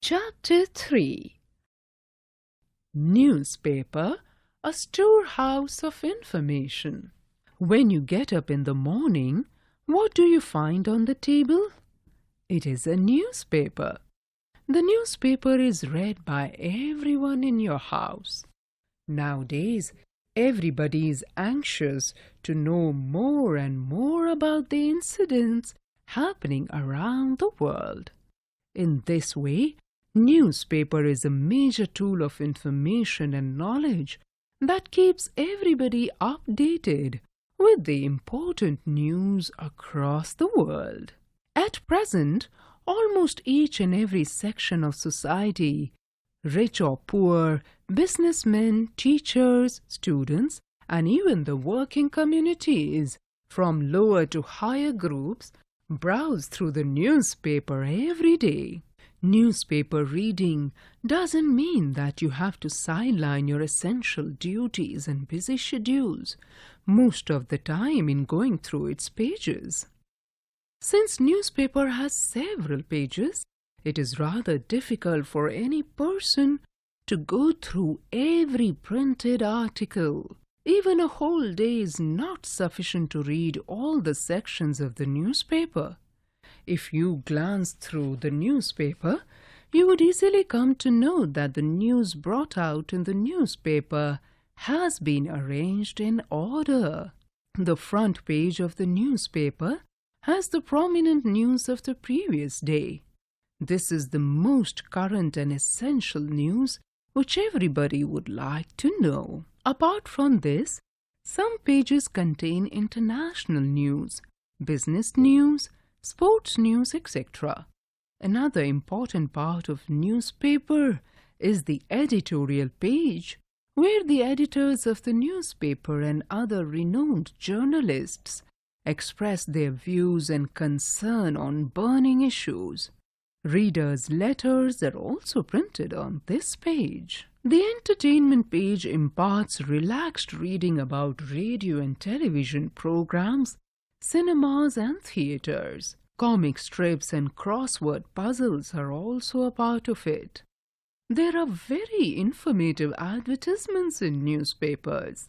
Chapter 3. Newspaper, a storehouse of information. When you get up in the morning, what do you find on the table? It is a newspaper. The newspaper is read by everyone in your house. Nowadays, everybody is anxious to know more and more about the incidents happening around the world. In this way, newspaper is a major tool of information and knowledge that keeps everybody updated with the important news across the world. At present, almost each and every section of society, rich or poor, businessmen, teachers, students, and even the working communities, from lower to higher groups, browse through the newspaper every day. Newspaper reading doesn't mean that you have to sideline your essential duties and busy schedules most of the time in going through its pages. Since newspaper has several pages, it is rather difficult for any person to go through every printed article. Even a whole day is not sufficient to read all the sections of the newspaper. If you glance through the newspaper, you would easily come to know that the news brought out in the newspaper has been arranged in order. The front page of the newspaper has the prominent news of the previous day. This is the most current and essential news which everybody would like to know. Apart from this, some pages contain international news, business news, sports news, etc. Another important part of newspaper is the editorial page, where the editors of the newspaper and other renowned journalists express their views and concern on burning issues. Readers' letters are also printed on this page. The entertainment page imparts relaxed reading about radio and television programs, cinemas and theaters. Comic strips and crossword puzzles are also a part of it. There are very informative advertisements in newspapers.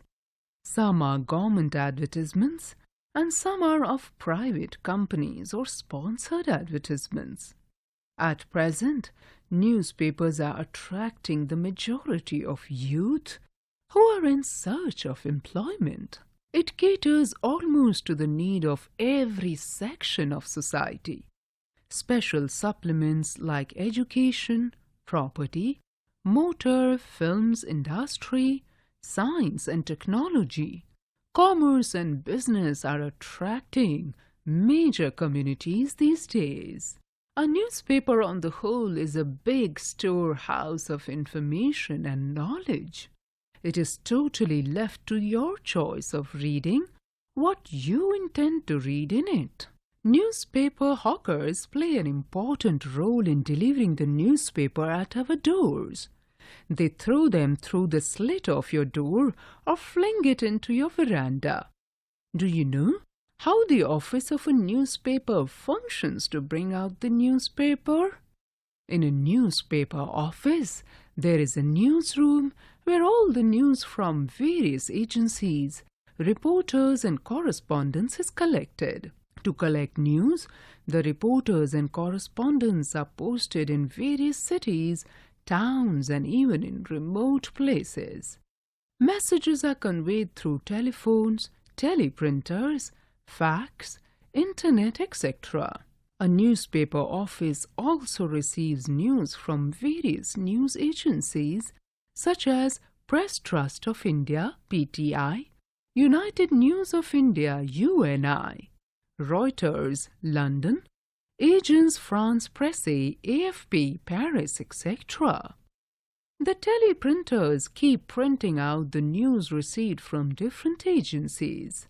Some are government advertisements and some are of private companies or sponsored advertisements. At present, newspapers are attracting the majority of youth who are in search of employment. It caters almost to the need of every section of society. Special supplements like education, property, motor, films industry, science and technology, commerce and business are attracting major communities these days. A newspaper on the whole is a big storehouse of information and knowledge. It is totally left to your choice of reading what you intend to read in it. Newspaper hawkers play an important role in delivering the newspaper at our doors. They throw them through the slit of your door or fling it into your veranda. Do you know how the office of a newspaper functions to bring out the newspaper? In a newspaper office, there is a newsroom where all the news from various agencies, reporters and correspondents is collected. To collect news, the reporters and correspondents are posted in various cities, towns and even in remote places. Messages are conveyed through telephones, teleprinters, fax, internet, etc. A newspaper office also receives news from various news agencies such as Press Trust of India, PTI, United News of India, UNI, Reuters, London, Agence France Presse, AFP, Paris, etc. The teleprinters keep printing out the news received from different agencies.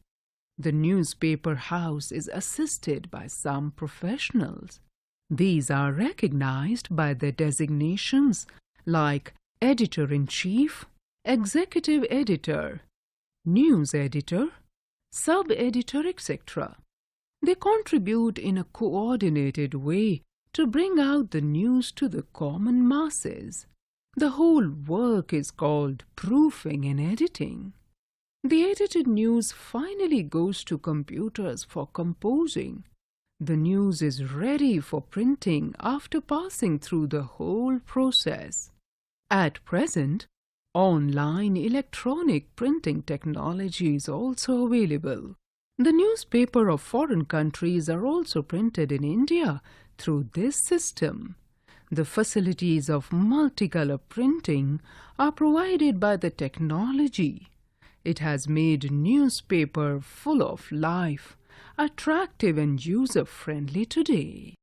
The newspaper house is assisted by some professionals. These are recognized by their designations like editor-in-chief, executive editor, news editor, sub-editor, etc. They contribute in a coordinated way to bring out the news to the common masses. The whole work is called proofing and editing. The edited news finally goes to computers for composing. The news is ready for printing after passing through the whole process. At present, online electronic printing technology is also available. The newspaper of foreign countries are also printed in India through this system. The facilities of multicolor printing are provided by the technology. It has made newspaper full of life, attractive and user-friendly today.